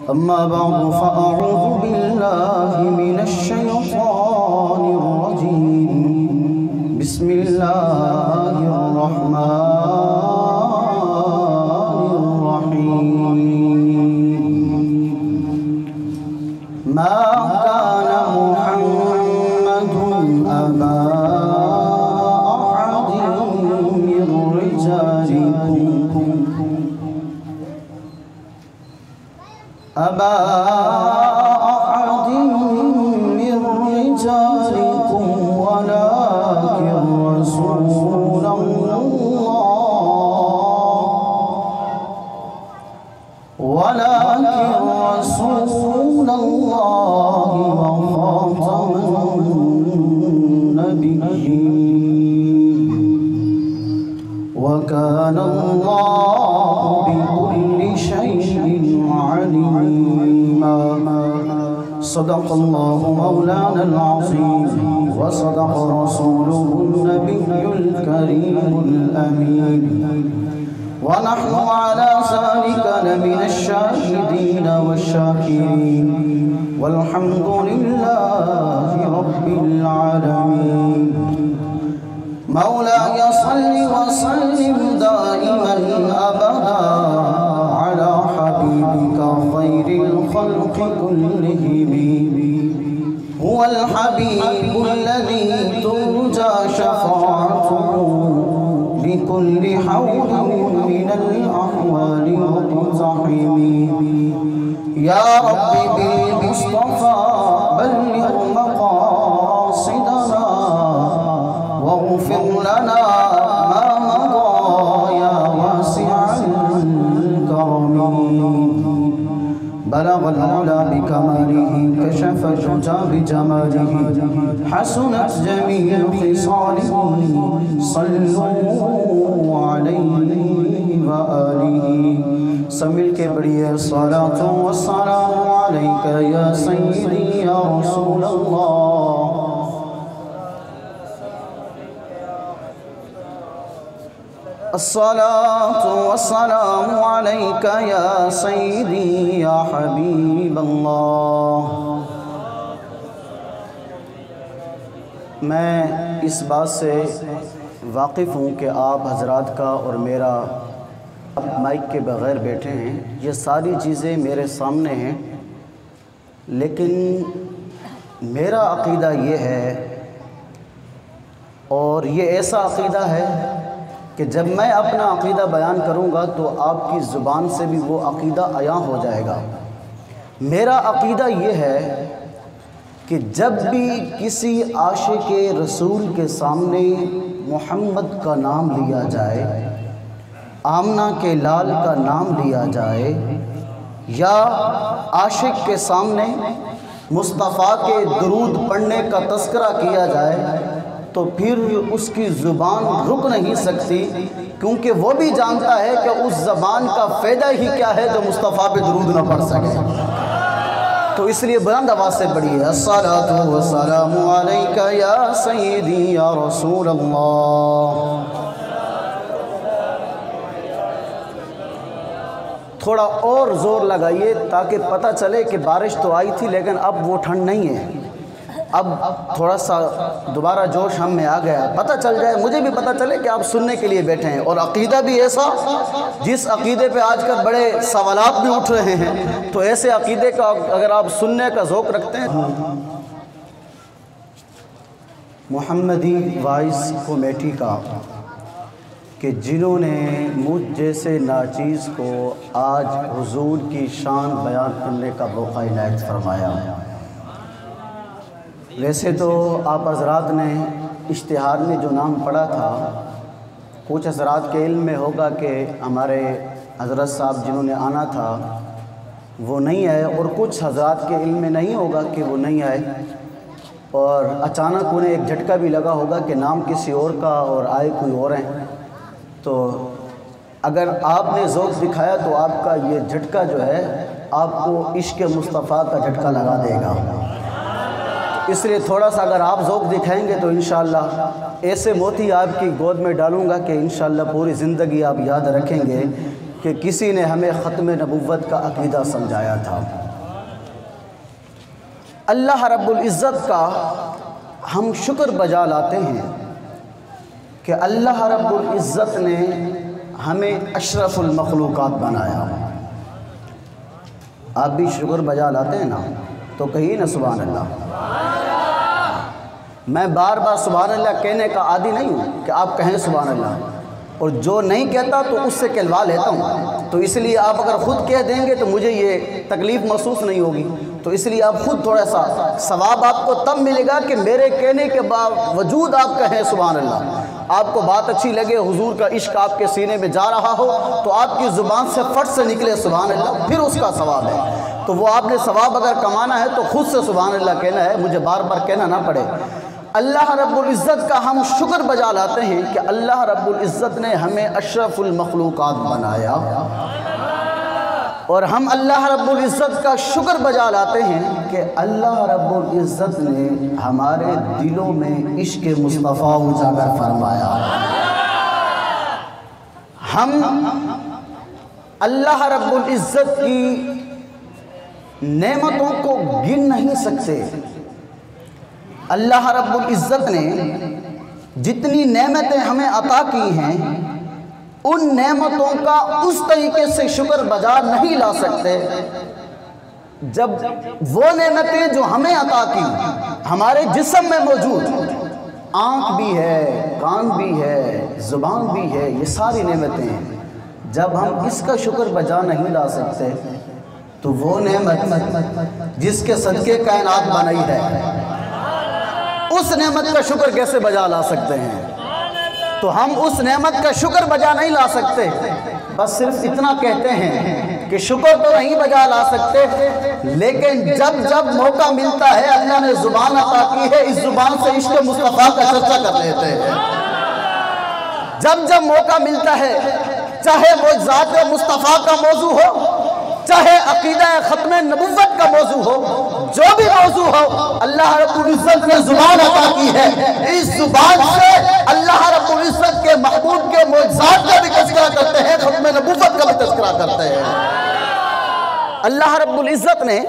أما بعد فأعوذ بالله من الشيطان الرجيم بسم الله الرحمن الرحيم ما كان محمد أبا أحد من رجالكم أبا أحد من رجالكم ولكن رسول الله وخاتم النبيين وكان الله بكل شيء عليما. صدق الله مولانا العظيم وصدق رسوله النبي الكريم الأمين ونحن على ذلك لمن الشاهدين والشاكرين والحمد لله رب العالمين. مولاي صل وسلم دائما أبدا على حبيبك خير الخلق كلهم هو الحبيب الذي ترجى شفاعته بكل حول من الأحوال والتحم. يا رب بالمصطفى بلغ مقاصدنا واغفر لنا ما مضى يا واسع الكرم. بلغ العلا بكماله كشف الشجى بجماله حسنت جميع خصاله صلوا عليه وآله. سمل کے بڑی الصلاة والسلام عليك يا سيدي يا رسول الله. الصلاة والسلام عليك يا سيدي يا حبيب الله. میں اس بات سے واقف ہوں کہ آپ حضرات کا اور میرا مائک کے بغیر بیٹھے ہیں، یہ ساری چیزیں میرے سامنے ہیں، لیکن میرا عقیدہ یہ ہے اور یہ ایسا عقیدہ ہے کہ جب میں اپنا عقیدہ بیان کروں گا تو آپ کی زبان سے بھی وہ عقیدہ عیاں ہو جائے گا. میرا عقیدہ یہ ہے کہ جب بھی کسی عاشق رسول کے سامنے محمد کا نام لیا جائے، آمنہ کے لال کا نام لیا جائے، یا عاشق کے سامنے مصطفیٰ کے درود پڑھنے کا تذکرہ کیا جائے تو پھر اس کی زبان رک نہیں سکتی، کیونکہ وہ بھی جانتا ہے کہ اس زبان کا فائدہ ہی کیا ہے جو مصطفیٰ پہ درود نہ پڑھ سکے. تو اس لیے بلند آواز سے پڑھیے الصلاۃ والسلام علیک یا سیدی یا رسول اللہ. تھوڑا اور زور لگائیے تاکہ پتہ چلے کہ بارش تو آئی تھی لیکن اب وہ ٹھنڈ نہیں ہے. اب تھوڑا سا دوبارہ جوش ہم میں آ گیا، پتہ چل جائے، مجھے بھی پتہ چلے کہ آپ سننے کے لیے بیٹھے ہیں، اور عقیدہ بھی ایسا جس عقیدے پہ آج کل بڑے سوالات بھی اٹھ رہے ہیں، تو ایسے عقیدے کا اگر آپ سننے کا ذوق رکھتے ہیں. محمدی وائس کمیٹی کا کہ جنہوں نے مجھ جیسے ناچیز کو آج حضور کی شان بیان کرنے کا موقع عنایت فرمایا. ویسے تو آپ حضرات نے اشتہار میں جو نام پڑھا تھا، کچھ حضرات کے علم میں ہوگا کہ ہمارے حضرت صاحب جنہوں نے آنا تھا وہ نہیں آئے، اور کچھ حضرات کے علم میں نہیں ہوگا کہ وہ نہیں آئے، اور اچانک انہیں ایک جھٹکا بھی لگا ہوگا کہ نام کسی اور کا اور آئے کوئی اور ہیں. تو اگر آپ نے ذوق دکھایا تو آپ کا یہ جھٹکا جو ہے آپ کو عشق مصطفیٰ کا جھٹکا لگا دے گا. اس لیے تھوڑا سا اگر آپ ذوق دکھائیں گے تو انشاءاللہ ایسے موتی آپ کی گود میں ڈالوں گا کہ انشاءاللہ پوری زندگی آپ یاد رکھیں گے کہ کسی نے ہمیں ختم نبوت کا عقیدہ سمجھایا تھا۔ اللہ رب العزت کا ہم شکر بجا لاتے ہیں کہ اللہ رب العزت نے ہمیں اشرف المخلوقات بنایا۔ آپ بھی شکر بجا لاتے ہیں نا؟ تو کہیے نا سبحان اللہ۔ میں بار بار سبحان اللہ کہنے کا عادی نہیں ہوں کہ آپ کہیں سبحان اللہ، اور جو نہیں کہتا تو اس سے کہلوا لیتا ہوں، تو اس لیے آپ اگر خود کہہ دیں گے تو مجھے یہ تکلیف محسوس نہیں ہوگی، تو اس لیے آپ خود تھوڑا سا ثواب آپ کو تب ملے گا کہ میرے کہنے کے باوجود آپ کہیں سبحان اللہ۔ آپ کو بات اچھی لگے، حضور کا عشق آپ کے سینے میں جا رہا ہو تو آپ کی زبان سے فٹ سے نکلے سبحان اللہ، پھر اس کا ثواب ہے۔ تو وہ آپ نے ثواب اگر کمانا ہے تو خود سے سبحان اللہ کہنا ہے، مجھے بار بار کہنا نہ پڑے۔ اللہ رب العزت کا ہم شکر بجا لاتے ہیں کہ اللہ رب العزت نے ہمیں اشرف المخلوقات بنایا، اور ہم اللہ رب العزت کا شکر بجا لاتے ہیں کہ اللہ رب العزت نے ہمارے دلوں میں عشق مصطفیٰ اجاگر فرمایا۔ ہم اللہ رب العزت کی نعمتوں کو گن نہیں سکتے۔ اللہ رب العزت نے جتنی نعمتیں ہمیں عطا کی ہیں ان نعمتوں کا اس طریقے سے شکر بجا نہیں لا سکتے جب وہ نعمتیں جو ہمیں عطا کی ہمارے جسم میں موجود، آنکھ بھی ہے، کان بھی ہے، زبان بھی ہے، یہ ساری نعمتیں ہیں، جب ہم اس کا شکر بجا نہیں لا سکتے تو وہ نعمت جس کے صدقے کائنات بنائی ہے اس نعمت کا شکر کیسے بجا لا سکتے ہیں؟ تو ہم اس نعمت کا شکر بجا نہیں لا سکتے، بس صرف اتنا کہتے ہیں کہ شکر تو نہیں بجا لا سکتے، لیکن جب جب موقع ملتا ہے اللہ نے زبان عطا کی ہے، اس زبان سے عشق مصطفیٰ کا چرچا کر لیتے ہیں۔ جب جب موقع ملتا ہے، چاہے وہ ذات مصطفیٰ کا موضوع ہو، چاہے عقیدہ ختم نبوت کا موضوع ہو، جو بھی موضوع ہو، اللہ رب العزت نے زبان عطا کی ہے، اس زبان سے اللہ رب العزت کے محبوب کے معجزات کا بھی تذکرہ کرتے ہیں، ختم نبوت کا بھی تذکرہ کرتے ہیں۔ اللہ رب العزت نے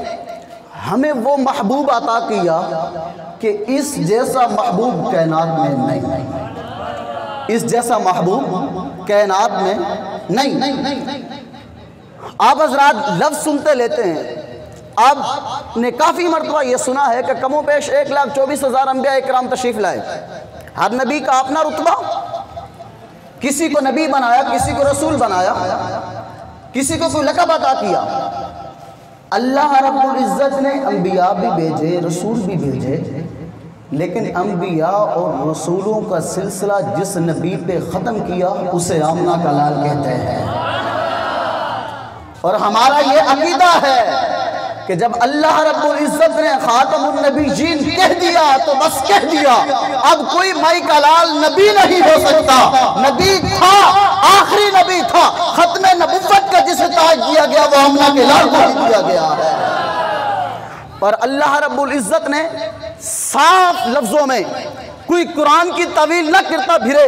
ہمیں وہ محبوب عطا کیا کہ اس جیسا محبوب کائنات میں نہیں، اس جیسا محبوب کائنات میں نہیں۔ آپ حضرات لفظ سنتے لیتے ہیں، آپ نے کافی مرتبہ یہ سنا ہے کہ کم و بیش 1,24,000 انبیاء اکرام تشریف لائے، ہر نبی کا اپنا رتبہ، کسی کو نبی بنایا، کسی کو رسول بنایا، کسی کو کوئی لقب عطا کیا۔ اللہ رب العزت نے انبیاء بھی بھیجے، رسول بھی بھیجے، لیکن انبیاء اور رسولوں کا سلسلہ جس نبی پہ ختم کیا اسے آمنہ کا لال کہتے ہیں۔ اور ہمارا یہ عقیدہ ہے کہ جب اللہ رب العزت نے خاتم النبیین کہہ دیا تو بس کہہ دیا، اب کوئی مائی کا لال نبی نہیں ہو سکتا۔ نبی تھا، آخری نبی تھا، ختم نبوت کا جسے تاج دیا گیا وہ آمنہ کے لال کو دیا گیا ہے۔ پر اللہ رب العزت نے صاف لفظوں میں، کوئی قرآن کی تعویل نہ کرتا پھرے،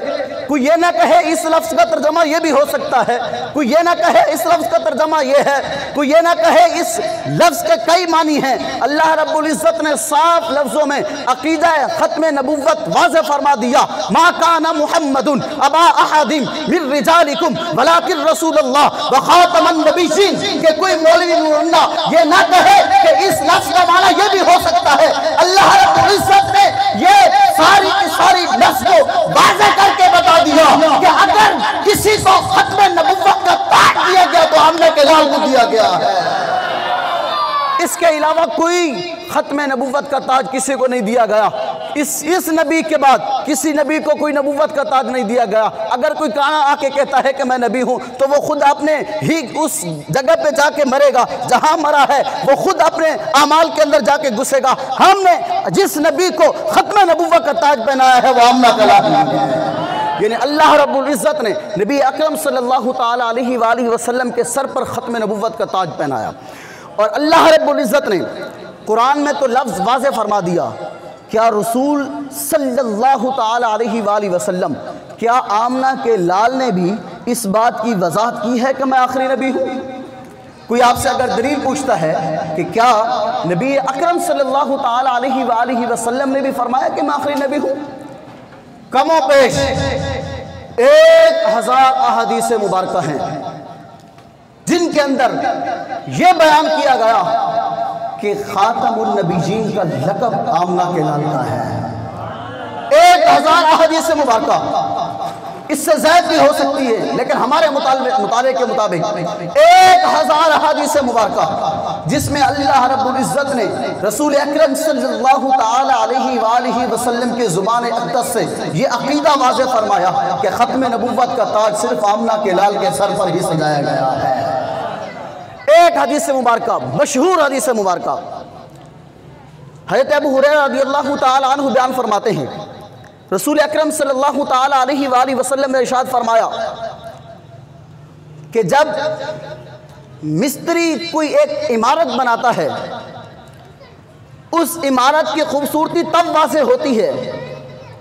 کوئی یہ نہ کہے اس لفظ کا ترجمہ یہ بھی ہو سکتا ہے، کوئی یہ نہ کہے اس لفظ کا ترجمہ یہ ہے، کوئی یہ نہ کہے اس لفظ کے کئی معنی ہیں۔ اللہ رب العزت نے صاف لفظوں میں عقیدہ ختم نبوت واضح فرما دیا، ما کان محمد ابا احد من رجالکم ولکن رسول اللہ وخاتم النبیین، کہ کوئی مولوی مولانا یہ نہ کہے کہ اس لفظ کا معنی یہ بھی ہو سکتا ہے۔ اللہ رب العزت نے یہ ساری کی ساری لفظ کو واضح کر کے بتا دیا کہ اگر کسی کو ختم نبوت کا تاج دیا گیا تو آمنہ کے لال کو دیا گیا ہے۔ اس کے علاوہ کوئی ختم نبوت کا تاج کسی کو نہیں دیا گیا۔ اس نبی کے بعد کسی نبی کو کوئی نبوت کا تاج نہیں دیا گیا۔ اگر کوئی کانا آ کے کہتا ہے کہ میں نبی ہوں تو وہ خود اپنے ہی اس جگہ پہ جا کے مرے گا جہاں مرا ہے، وہ خود اپنے اعمال کے اندر جا کے گھسے گا۔ ہم نے جس نبی کو ختم نبوت کا تاج پہنایا ہے وہ آمنہ کا لال ہے۔ یعنی اللہ رب العزت نے نبی اکرم صلی اللہ تعالیٰ علیہ وآلہ وسلم کے سر پر ختم نبوت کا تاج پہنایا۔ اور اللہ رب العزت نے قرآن میں تو لفظ واضح فرما دیا کیا رسول صلی اللہ تعالی علیہ وآلہ وسلم، کیا آمنہ کے لال نے بھی اس بات کی وضاحت کی ہے کہ میں آخری نبی ہوں؟ کوئی آپ سے اگر دلیل پوچھتا ہے کہ کیا نبی اکرم صلی اللہ تعالی علیہ وآلہ وسلم نے بھی فرمایا کہ میں آخری نبی ہوں؟ کم و بیش 1000 احادیث مبارکہ ہیں جن کے اندر یہ بیان کیا گیا کہ خاتم النبیین کا لقب آمنہ کے لال کا ہے۔ 1000 احادیث مبارکہ، اس سے زائد بھی ہو سکتی ہے لیکن ہمارے مطالعے کے مطابق 1000 احادیث مبارکہ، جس میں اللہ رب العزت نے رسول اکرم صلی اللہ تعالی علیہ وآلہ وسلم کے زبان اقدس سے یہ عقیدہ واضح فرمایا کہ ختم نبوت کا تاج صرف آمنہ کے لال کے سر پر ہی سجایا گیا ہے۔ ایک حدیث مبارکہ، مشہور حدیث مبارکہ، حضرت ابو ہریرہ رضی اللہ تعالی عنہ بیان فرماتے ہیں رسول اکرم صلی اللہ تعالی علیہ وآلہ وسلم نے ارشاد فرمایا کہ جب مستری کوئی ایک عمارت بناتا ہے، اس عمارت کی خوبصورتی تب واضح ہوتی ہے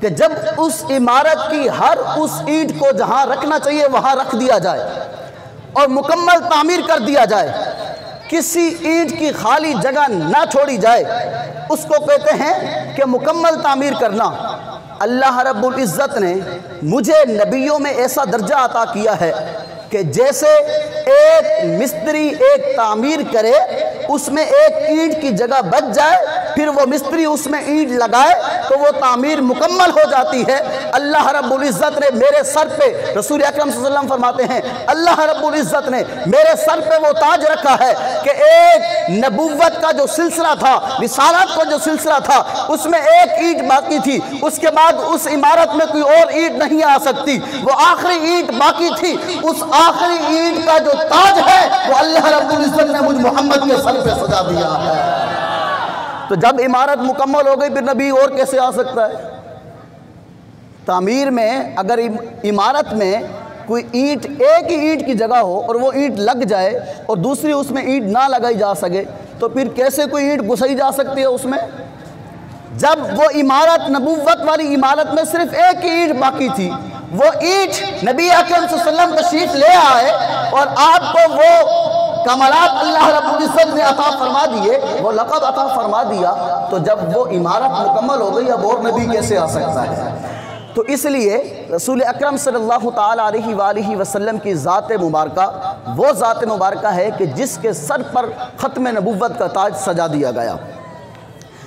کہ جب اس عمارت کی ہر اس اینٹ کو جہاں رکھنا چاہیے وہاں رکھ دیا جائے اور مکمل تعمیر کر دیا جائے، کسی اینٹ کی خالی جگہ نہ چھوڑی جائے، اس کو کہتے ہیں کہ مکمل تعمیر کرنا۔ اللہ رب العزت نے مجھے نبیوں میں ایسا درجہ عطا کیا ہے کہ جیسے ایک مستری ایک تعمیر کرے، اس میں ایک اینٹ کی جگہ بچ جائے، پھر وہ مستری اس میں اینٹ لگائے تو وہ تعمیر مکمل ہو جاتی ہے۔ اللہ رب العزت نے میرے سر پہ، رسول اکرم صلی اللہ علیہ وسلم فرماتے ہیں اللہ رب العزت نے میرے سر پہ وہ تاج رکھا ہے کہ ایک نبوت کا جو سلسلہ تھا، رسالت کا جو سلسلہ تھا، اس میں ایک اینٹ باقی تھی، اس کے بعد اس عمارت میں کوئی اور اینٹ نہیں آ سکتی، وہ آخری اینٹ باقی تھی۔ اس آخری اینٹ کا جو تاج ہے وہ اللہ رب العزت نے مجھ محمد کے سر پہ سجا دیا ہے۔ تو جب عمارت مکمل ہو گئی پھر نبی اور کیسے آ سکتا ہے؟ تعمیر میں اگر عمارت میں کوئی اینٹ، ایک ہی اینٹ کی جگہ ہو اور وہ اینٹ لگ جائے اور دوسری اس میں اینٹ نہ لگائی جا سکے تو پھر کیسے کوئی اینٹ گھسائی جا سکتی ہے اس میں؟ جب وہ عمارت، نبوت والی عمارت میں صرف ایک ہی اینٹ باقی تھی، وہ اینٹ نبی اکرم صلی اللہ علیہ وسلم تشریف لے آئے اور آپ کو وہ کمالات اللہ رب العزت نے عطا فرما دیے، وہ لقب عطا فرما دیا، تو جب وہ عمارت مکمل ہو گئی اب اور نبی کیسے آ سکتا ہے؟ تو اس لیے رسول اکرم صلی اللہ تعالی علیہ وآلہ وسلم کی ذات مبارکہ وہ ذات مبارکہ ہے کہ جس کے سر پر ختم نبوت کا تاج سجا دیا گیا۔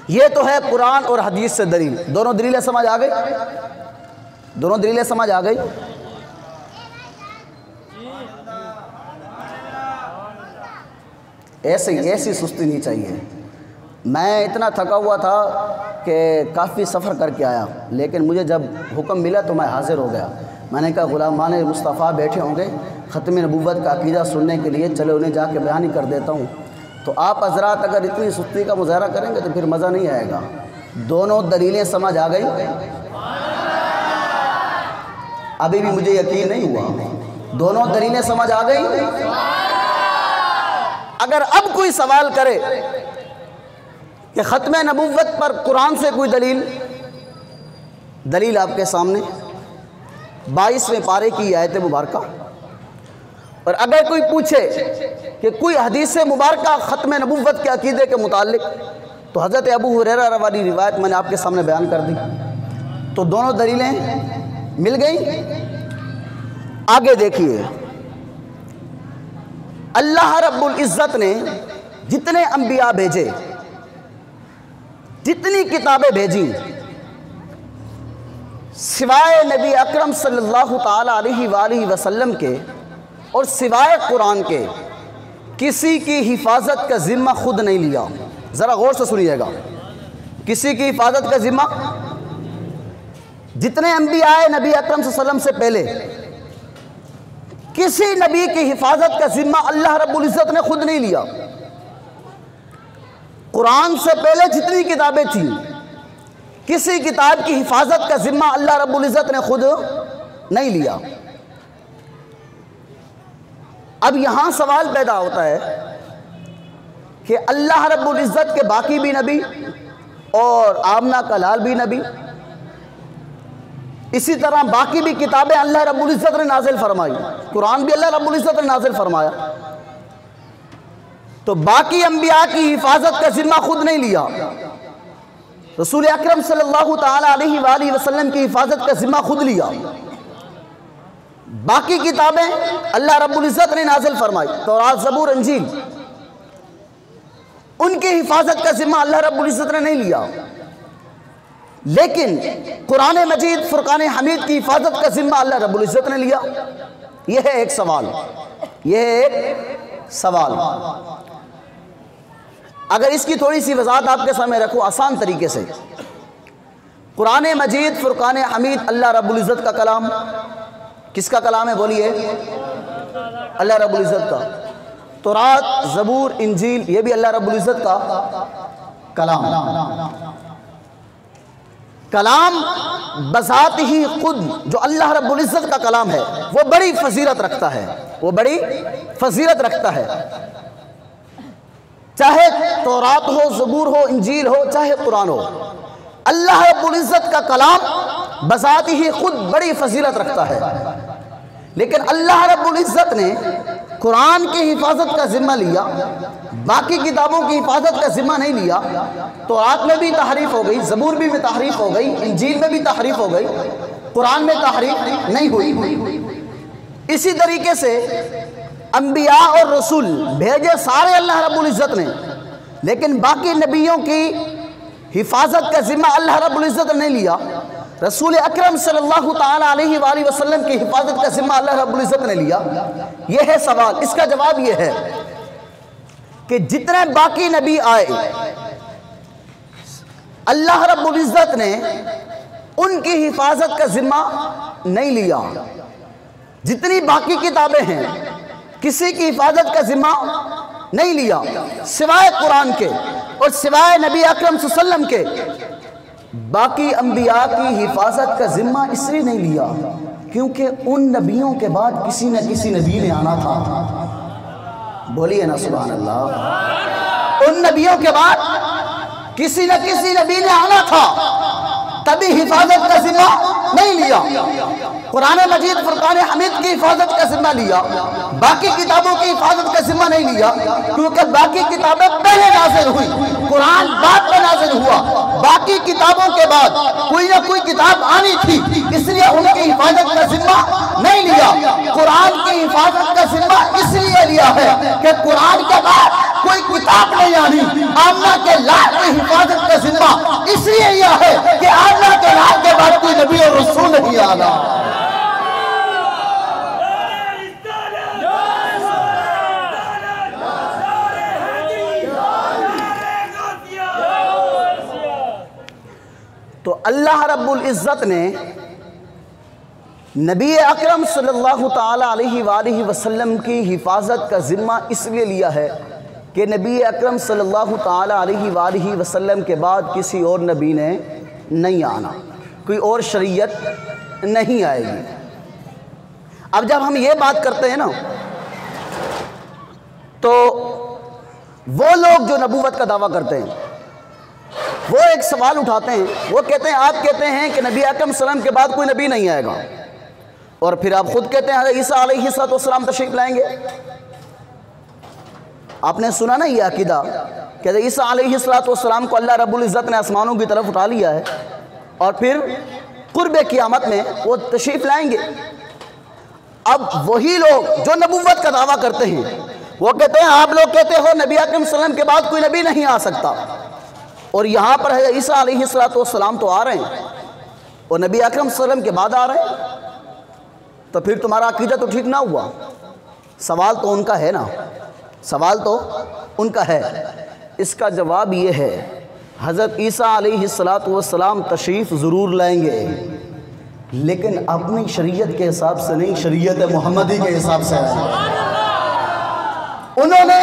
یہ تو ہے قرآن اور حدیث سے دلیل۔ دونوں دلیلیں سمجھ آ گئی؟ دونوں دلیلیں سمجھ آ گئی؟ ایسی سستی نہیں چاہیے۔ میں اتنا تھکا ہوا تھا کہ کافی سفر کر کے آیا، لیکن مجھے جب حکم ملا تو میں حاضر ہو گیا۔ میں نے کہا غلامان مصطفیٰ بیٹھے ہوں گے ختم نبوت کا عقیدہ سننے کے لیے، چلے انہیں جا کے بیان ہی کر دیتا ہوں۔ تو آپ حضرات اگر اتنی سستی کا مظاہرہ کریں گے تو پھر مزہ نہیں آئے گا۔ دونوں دلیلیں سمجھ آ گئی؟ ابھی بھی مجھے یقین نہیں ہوا۔ دونوں دلیلیں سمجھ آ گئی؟ اگر اب کوئی سوال کرے کہ ختم نبوت پر قرآن سے کوئی دلیل آپ کے سامنے 22ویں پارے کی آیت مبارکہ، اور اگر کوئی پوچھے کہ کوئی حدیث مبارکہ ختم نبوت کے عقیدے کے متعلق، تو حضرت ابو ہریرہ والی روایت میں نے آپ کے سامنے بیان کر دی۔ تو دونوں دلیلیں مل گئی۔ آگے دیکھیے، اللہ رب العزت نے جتنے انبیاء بھیجے، جتنی کتابیں بھیجیں، سوائے نبی اکرم صلی اللہ تعالی علیہ وآلہ وسلم کے اور سوائے قرآن کے کسی کی حفاظت کا ذمہ خود نہیں لیا۔ ذرا غور سے سنیے گا، کسی کی حفاظت کا ذمہ، جتنے انبیاء آئے نبی اکرم صلی اللہ علیہ وسلم سے پہلے، کسی نبی کی حفاظت کا ذمہ اللہ رب العزت نے خود نہیں لیا۔ قرآن سے پہلے جتنی کتابیں تھیں، کسی کتاب کی حفاظت کا ذمہ اللہ رب العزت نے خود نہیں لیا۔ اب یہاں سوال پیدا ہوتا ہے کہ اللہ رب العزت کے باقی بھی نبی اور آمنہ کا لال بھی نبی. اسی طرح باقی بھی کتابیں اللہ رب العزت نے نازل فرمائی. قرآن بھی اللہ رب العزت نے نازل فرمایا. تو باقی انبیاء کی حفاظت کا ذمہ خود نہیں لیا. رسول اکرم صلی اللہ تعالی علیہ وآلہ وسلم کی حفاظت کا ذمہ خود لیا. باقی کتابیں اللہ رب العزت نے نازل فرمائی، تورات، زبور، انجیل، ان کی حفاظت کا ذمہ اللہ رب العزت نے نہیں لیا. لیکن قرآن مجید، فرقان حمید کی حفاظت کا ذمہ اللہ رب العزت نے لیا. یہ ہے ایک سوال. اگر اس کی تھوڑی سی وضاحت آپ کے سامنے رکھوں آسان طریقے سے، قرآن مجید، فرقان حمید اللہ رب العزت کا کلام. کس کا کلام ہے بولیے؟ اللہ رب العزت کا. تورات، زبور، انجیل یہ بھی اللہ رب العزت کا کلام. کلام بذات ہی خود جو اللہ رب العزت کا کلام ہے وہ بڑی فضیلت رکھتا ہے. چاہے تورات ہو، زبور ہو، انجیل ہو، چاہے قرآن ہو، اللہ رب العزت کا کلام بذات ہی خود بڑی فضیلت رکھتا ہے. لیکن اللہ رب العزت نے قرآن کی حفاظت کا ذمہ لیا، باقی کتابوں کی حفاظت کا ذمہ نہیں لیا. تورات میں بھی تحریف ہو گئی، زبور بھی میں تحریف ہو گئی، انجیل میں بھی تحریف ہو گئی، قرآن میں تحریف نہیں ہوئی. اسی طریقے سے انبیاء اور رسول بھیجے سارے اللہ رب العزت نے، لیکن باقی نبیوں کی حفاظت کا ذمہ اللہ رب العزت نے نہیں لیا. رسول اکرم صلی اللہ تعالی علیہ وآلہ وسلم کی حفاظت کا ذمہ اللہ رب العزت نے لیا. یہ ہے سوال. اس کا جواب یہ ہے کہ جتنے باقی نبی آئے اللہ رب العزت نے ان کی حفاظت کا ذمہ نہیں لیا. جتنی باقی کتابیں ہیں کسی کی حفاظت کا ذمہ نہیں لیا سوائے قرآن کے اور سوائے نبی اکرم صلی اللہ علیہ وسلم کے. باقی انبیاء کی حفاظت کا ذمہ اس لیے نہیں لیا کیونکہ ان نبیوں کے بعد کسی نہ کسی نبی نے آنا تھا. بولیے نا سبحان اللہ. ان نبیوں کے بعد کسی نہ کسی نبی نے آنا تھا، تبھی حفاظت کا ذمہ نہیں لیا. قرآن مجید، فرقان حمید کی حفاظت کا ذمہ لیا، باقی کتابوں کی حفاظت کا ذمہ نہیں لیا کیونکہ باقی کتابیں پہلے نازل ہوئی، قرآن بعد میں نازل ہوا. باقی کتابوں کے بعد کوئی نہ کوئی کتاب آنی تھی، اس لیے ان کی حفاظت کا ذمہ نہیں لیا. قرآن کی حفاظت کا ذمہ اس لیے لیا ہے کہ قرآن کے بعد کوئی کتاب نہیں آنی. آمنہ کے لال کی حفاظت کا ذمہ اس لیے لیا ہے کہ آمنہ کے لال کے بعد کوئی نبی اور رسول نہیں آنا. تو اللہ رب العزت نے نبی اکرم صلی اللہ تعالی علیہ وآلہ وسلم کی حفاظت کا ذمہ اس لیے لیا ہے کہ نبی اکرم صلی اللہ تعالی علیہ وآلہ وسلم کے بعد کسی اور نبی نے نہیں آنا، کوئی اور شریعت نہیں آئے گی. اب جب ہم یہ بات کرتے ہیں نا تو وہ لوگ جو نبوت کا دعویٰ کرتے ہیں وہ ایک سوال اٹھاتے ہیں. وہ کہتے ہیں آپ کہتے ہیں کہ نبی اکرم صلی اللہ علیہ وسلم کے بعد کوئی نبی نہیں آئے گا، اور پھر آپ خود کہتے ہیں حضرت عیسیٰ علیہ السلام تشریف لائیں گے. آپ نے سنا نا یہ عقیدہ کہ حضرت عیسیٰ علیہ السلام کو اللہ رب العزت نے آسمانوں کی طرف اٹھا لیا ہے اور پھر قرب قیامت میں وہ تشریف لائیں گے. اب وہی لوگ جو نبوت کا دعویٰ کرتے ہیں وہ کہتے ہیں آپ لوگ کہتے ہو نبی اکرم صلی اللہ علیہ وسلم کے بعد کوئی نبی نہیں آ سکتا، اور یہاں پر حضرت عیسیٰ علیہ السلام تو آ رہے ہیں اور نبی اکرم صلی اللہ علیہ وسلم کے بعد آ رہے ہیں، تو پھر تمہارا عقیدہ تو ٹھیک نہ ہوا. سوال تو ان کا ہے نا، سوال تو ان کا ہے. اس کا جواب یہ ہے حضرت عیسیٰ علیہ السلام تشریف ضرور لائیں گے لیکن اپنی شریعت کے حساب سے نہیں، شریعت محمدی کے حساب سے. انہوں نے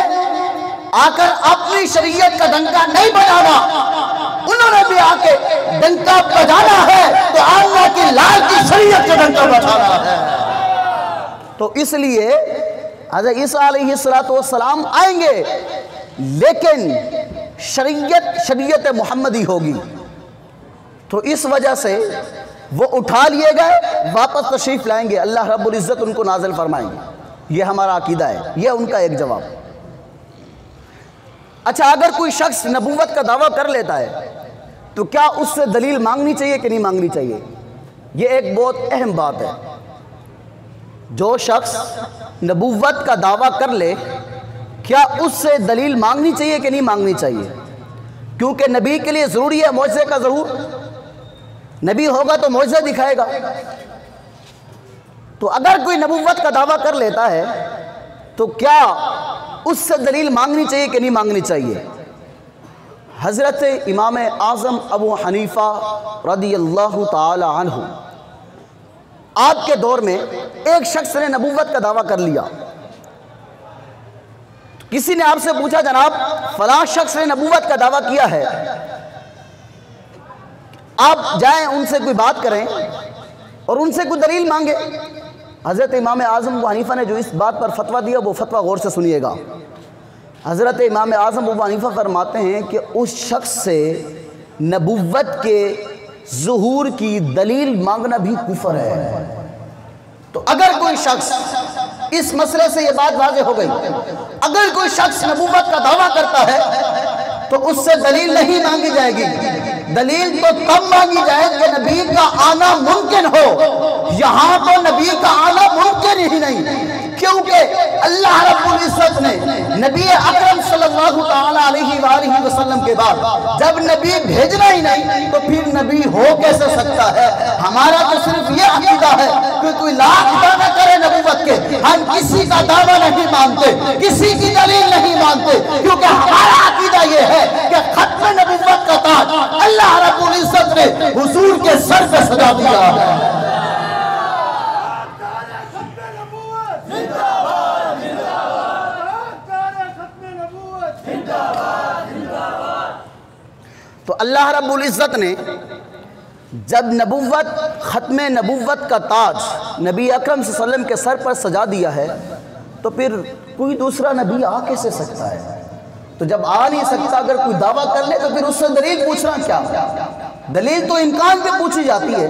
آ کر اپنی شریعت کا ڈنکا نہیں بجانا، انہوں نے بھی آ کے ڈنکا بجانا ہے تو آمنہ کی لال کی شریعت کا ڈنکا بجانا ہے. تو اس لیے حضرت عیسیٰ علیہ السلام آئیں گے لیکن شریعت محمدی ہوگی۔ تو اس وجہ سے وہ اٹھا لیے گئے، واپس تشریف لائیں گے، اللہ رب العزت ان کو نازل فرمائیں گے۔ یہ ہمارا عقیدہ ہے، یہ ان کا ایک جواب۔ اچھا، اگر کوئی شخص نبوت کا دعویٰ کر لیتا ہے تو کیا اس سے دلیل مانگنی چاہیے کہ نہیں مانگنی چاہیے؟ یہ ایک بہت اہم بات ہے۔ جو شخص نبوت کا دعویٰ کر لے، کیا اس سے دلیل مانگنی چاہیے کہ نہیں مانگنی چاہیے؟ کیونکہ نبی کے لیے ضروری ہے معجزے کا ظہور، نبی ہوگا تو معجزہ دکھائے گا۔ تو اگر کوئی نبوت کا دعویٰ کر لیتا ہے تو کیا اس سے دلیل مانگنی چاہیے کہ نہیں مانگنی چاہیے؟ حضرت امام اعظم ابو حنیفہ رضی اللہ تعالی عنہ، آپ کے دور میں ایک شخص نے نبوت کا دعویٰ کر لیا۔ کسی نے آپ سے پوچھا، جناب فلاں شخص نے نبوت کا دعویٰ کیا ہے، آپ جائیں ان سے کوئی بات کریں اور ان سے کوئی دلیل مانگے۔ حضرت امام اعظم ابو حنیفہ نے جو اس بات پر فتویٰ دیا، وہ فتویٰ غور سے سنیے گا۔ حضرت امام اعظم ابو حنیفہ فرماتے ہیں کہ اس شخص سے نبوت کے ظہور کی دلیل مانگنا بھی کفر ہے۔ تو اگر کوئی شخص، اس مسئلے سے یہ بات واضح ہو گئی، اگر کوئی شخص نبوت کا دعویٰ کرتا ہے تو اس سے دلیل نہیں مانگی جائے گی۔ دلیل تو تب مانگی جائے کہ نبی کا آنا ممکن ہو۔ یہاں تو نبی کا آنا ممکن ہی نہیں، کیونکہ اللہ رب العزت نے نبی اکرم صلی اللہ تعالیٰ علیہ وآلہ وسلم کے بعد جب نبی بھیجنا ہی نہیں تو پھر نبی ہو کیسے سکتا ہے؟ ہمارا تو صرف یہ عقیدہ ہے کہ کوئی لاکھ دعویٰ کرے نبوت کے، ہم کسی کا دعویٰ نہیں مانتے، کسی کی دلیل نہیں مانتے، کیونکہ ہمارا عقیدہ یہ ہے کہ ختم نبوت کا تاج اللہ رب العزت نے حضور کے سر پہ سجا دیا ہے۔ تو اللہ رب العزت نے جب ختم نبوت کا تاج نبی اکرم صلی اللہ علیہ وسلم کے سر پر سجا دیا ہے تو پھر کوئی دوسرا نبی آ کیسے سکتا ہے؟ تو جب آ نہیں سکتا، اگر کوئی دعویٰ کر لے تو پھر اس سے دلیل پوچھنا کیا؟ دلیل تو امکان پہ پوچھی جاتی ہے۔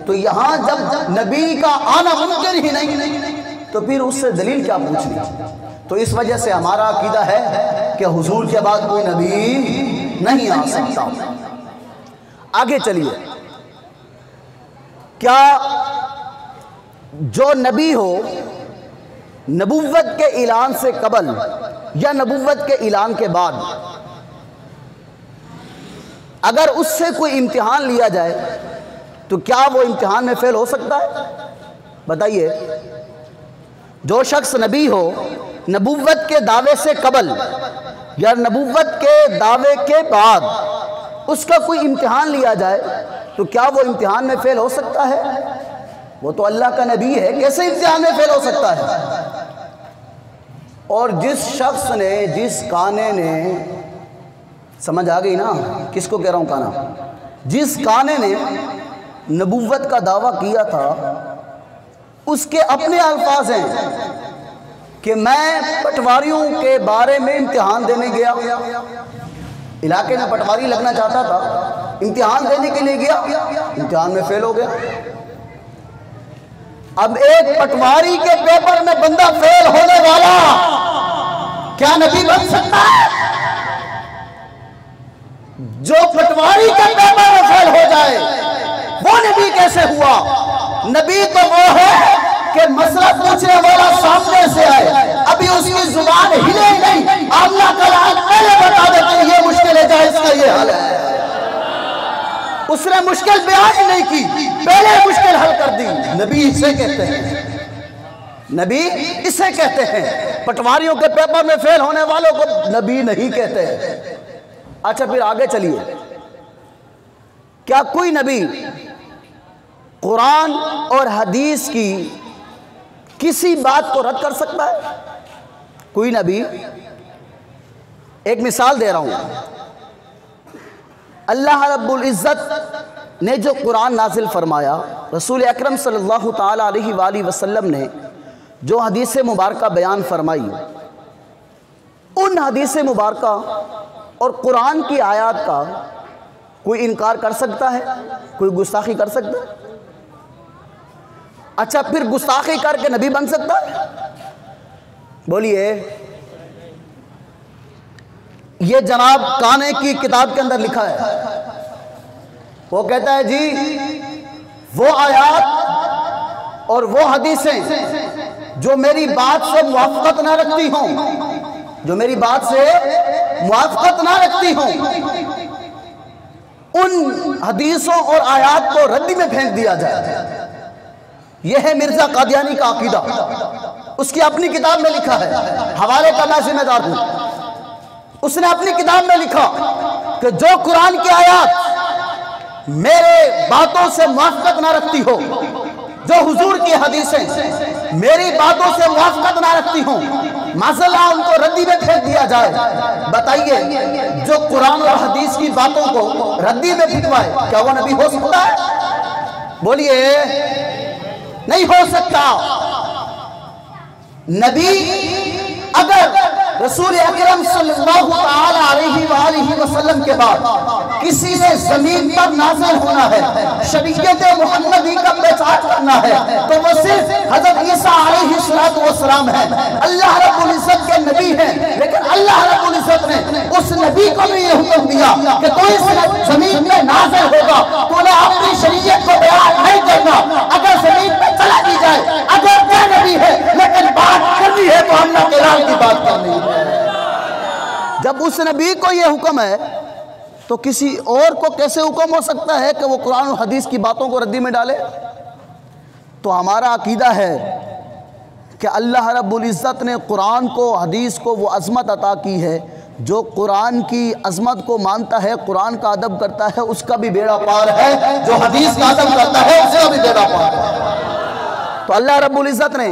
تو یہاں جب نبی کا آنا ممکن ہی نہیں تو پھر اس سے دلیل کیا پوچھنی؟ تو اس وجہ سے ہمارا عقیدہ ہے کہ حضور کے بعد کوئی نبی نہیں آ سکتا۔ آگے چلیے، کیا جو نبی ہو نبوت کے اعلان سے قبل یا نبوت کے اعلان کے بعد، اگر اس سے کوئی امتحان لیا جائے تو کیا وہ امتحان میں فیل ہو سکتا ہے؟ بتائیے، جو شخص نبی ہو نبوت کے دعوے سے قبل یا نبوت کے دعوے کے بعد اس کا کوئی امتحان لیا جائے تو کیا وہ امتحان میں فیل ہو سکتا ہے؟ وہ تو اللہ کا نبی ہے، کیسے امتحان میں فیل ہو سکتا ہے؟ اور جس شخص نے، جس کانے نے، سمجھ آ گئی نا کس کو کہہ رہا ہوں کانا، جس کانے نے نبوت کا دعویٰ کیا تھا اس کے اپنے الفاظ ہیں کہ میں پٹواریوں کے بارے میں امتحان دینے گیا، علاقے میں پٹواری لگنا چاہتا تھا، امتحان دینے کے لیے گیا، امتحان میں فیل ہو گیا۔ اب ایک پٹواری کے پیپر میں بندہ فیل ہونے والا کیا نبی بن سکتا ہے؟ جو پٹواری کے پیپر میں فیل ہو جائے وہ نبی کیسے ہوا؟ نبی تو وہ ہے کہ مسئلہ پوچھنے والا سامنے سے آئے، ابھی اس کی زبان ہلے ہی نہیں، اللہ کا لعن پہلے بتا دیتے یہ مشکل ہے، جائے اس کا یہ حل ہے۔ اس نے مشکل بیان ہی نہیں کی، پہلے مشکل حل کر دی۔ نبی اسے کہتے ہیں، نبی اسے کہتے ہیں، پٹواریوں کے پیپر میں فیل ہونے والوں کو نبی نہیں کہتے۔ اچھا پھر آگے چلیے، کیا کوئی نبی قرآن اور حدیث کی کسی بات کو رد کر سکتا ہے؟ کوئی نبی؟ ایک مثال دے رہا ہوں، اللہ رب العزت نے جو قرآن نازل فرمایا، رسول اکرم صلی اللہ تعالیٰ علیہ وآلہ وسلم نے جو حدیث مبارکہ بیان فرمائی، ان حدیث مبارکہ اور قرآن کی آیات کا کوئی انکار کر سکتا ہے؟ کوئی گستاخی کر سکتا ہے؟ اچھا پھر گستاخی کر کے نبی بن سکتا ہے؟ بولیے۔ یہ جناب کانے کی کتاب کے اندر لکھا ہے، وہ کہتا ہے جی وہ آیات اور وہ حدیثیں جو میری بات سے موافقت نہ رکھتی ہوں، جو میری بات سے موافقت نہ رکھتی ہوں، ان حدیثوں اور آیات کو ردی میں پھینک دیا جائے۔ یہ ہے مرزا قادیانی کا عقیدہ، اس کی اپنی کتاب میں لکھا ہے، حوالے کا میں ذمہ دار ہوں۔ اس نے اپنی کتاب میں لکھا کہ جو قرآن کی آیات میرے باتوں سے موافقت نہ رکھتی ہو، جو حضور کی حدیثیں میری باتوں سے موافقت نہ رکھتی ہوں، معذاللہ ان کو ردی میں پھینک دیا جائے۔ بتائیے جو قرآن اور حدیث کی باتوں کو ردی میں پھینکوائے، کیا وہ نبی ہو سکتا ہے؟ بولیے نہیں ہو سکتا۔ نبی اگر رسول اکرم صلی اللہ علیہ وسلم کے بعد کسی نے زمین پر نازل ہونا ہے، شریعت محمدی کا پیچھا کرنا ہے، تو وہ صرف حضرت عیسیٰ علیہ السلام ہے۔ اللہ رب العزت کے نبی ہیں، لیکن اللہ رب العزت نے اس نبی کو بھی یہ حکم دیا کہ تو اس زمین میں نازل ہوگا، تو نے اپنی شریعت کو بیان نہیں کرنا۔ اگر زمین پہ چلا دی جائے، اگر وہ نبی ہے لیکن بات کرنی ہے تو اللہ کے لال کی بات کرنی ہے۔ جب اس نبی کو یہ حکم ہے تو کسی اور کو کیسے حکم ہو سکتا ہے کہ وہ قرآن و حدیث کی باتوں کو ردی میں ڈالے؟ تو ہمارا عقیدہ ہے کہ اللہ رب العزت نے قرآن کو، حدیث کو وہ عظمت عطا کی ہے۔ جو قرآن کی عظمت کو مانتا ہے، قرآن کا ادب کرتا ہے، اس کا بھی بیڑا پار ہے۔ جو حدیث کا ادب کرتا ہے اس کا بھی بیڑا پار ہے۔ تو اللہ رب العزت نے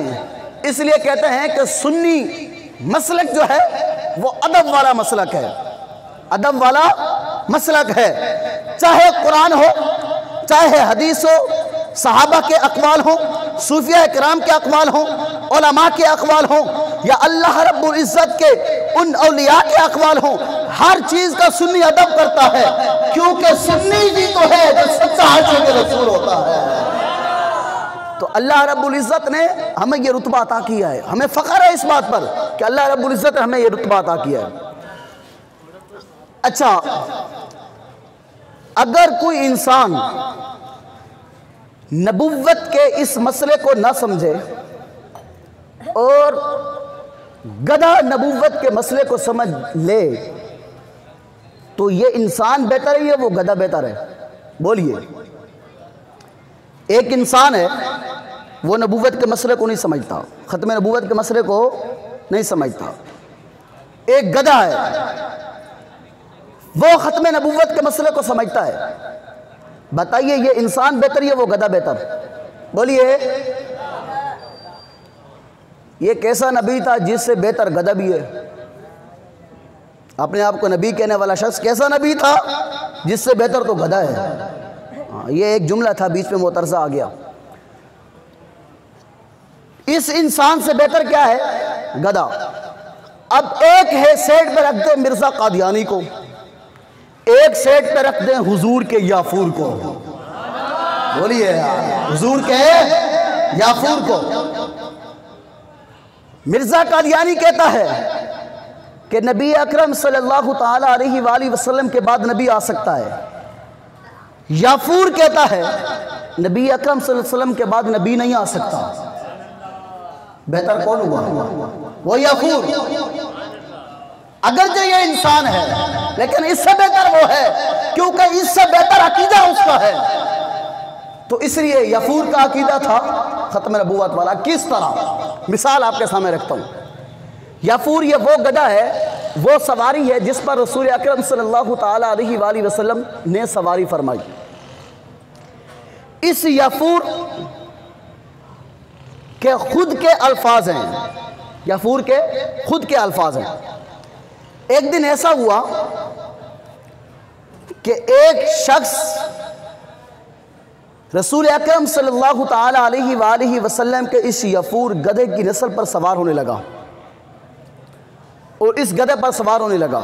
اس لیے کہتے ہیں کہ سنی مسلک جو ہے وہ ادب والا مسلک ہے، ادب والا مسلک ہے۔ چاہے قرآن ہو، چاہے حدیث ہو، صحابہ کے اقوال ہوں، صوفیاء کرام کے اقوال ہوں، علماء کے اقوال ہوں، یا اللہ رب العزت کے ان اولیاء کے اقوال ہوں، ہر چیز کا سنی ادب کرتا ہے، کیونکہ سنی بھی تو ہے جو سچا عاشق رسول ہوتا ہے۔ تو اللہ رب العزت نے ہمیں یہ رتبہ عطا کیا ہے۔ ہمیں فخر ہے اس بات پر کہ اللہ رب العزت نے ہمیں یہ رتبہ عطا کیا ہے۔ اچھا، اگر کوئی انسان نبوت کے اس مسئلے کو نہ سمجھے اور گدھا نبوت کے مسئلے کو سمجھ لے تو یہ انسان بہتر ہے یا وہ گدھا بہتر ہے؟ بولیے۔ ایک انسان ہے وہ نبوت کے مسئلے کو نہیں سمجھتا، ختم نبوت کے مسئلے کو نہیں سمجھتا۔ ایک گدھا ہے وہ ختم نبوت کے مسئلے کو سمجھتا ہے۔ بتائیے یہ انسان بہتر یا وہ گدھا بہتر؟ بولیے۔ یہ کیسا نبی تھا جس سے بہتر گدھا بھی ہے؟ اپنے آپ کو نبی کہنے والا شخص کیسا نبی تھا جس سے بہتر تو گدھا ہے؟ یہ ایک جملہ تھا، بیچ میں معترضہ آ گیا۔ اس انسان سے بہتر کیا ہے؟ گدھا۔ اب ایک ہے سیٹ پہ رکھ دیں مرزا قادیانی کو، ایک سیٹ پہ رکھ دیں حضور کے یافور کو۔ بولیے حضور کے یافور کو۔ مرزا قادیانی کہتا ہے کہ نبی اکرم صلی اللہ تعالی علیہ وآلہ وسلم کے بعد نبی آ سکتا ہے۔ یافور کہتا ہے نبی اکرم صلی اللہ علیہ وسلم کے بعد نبی نہیں آ سکتا۔ بہتر کون ہوا؟ وہ یافور۔ اگرچہ یہ انسان ہے لیکن اس سے بہتر وہ ہے، کیونکہ اس سے بہتر عقیدہ اس کا ہے۔ تو اس لیے یافور کا عقیدہ تھا ختم نبوت والا۔ کس طرح؟ مثال آپ کے سامنے رکھتا ہوں۔ یافور یہ وہ گدھا ہے، وہ سواری ہے جس پر رسول اکرم صلی اللہ تعالی علیہ وآلہ وسلم نے سواری فرمائی۔ اس یافور کے خود کے الفاظ ہیں، یافور کے خود کے الفاظ ہیں۔ ایک دن ایسا ہوا کہ ایک شخص رسول اکرم صلی اللہ تعالی علیہ وآلہ وسلم کے اس یافور گدھے کی نسل پر سوار ہونے لگا اور اس گدھے پر سوار ہونے لگا۔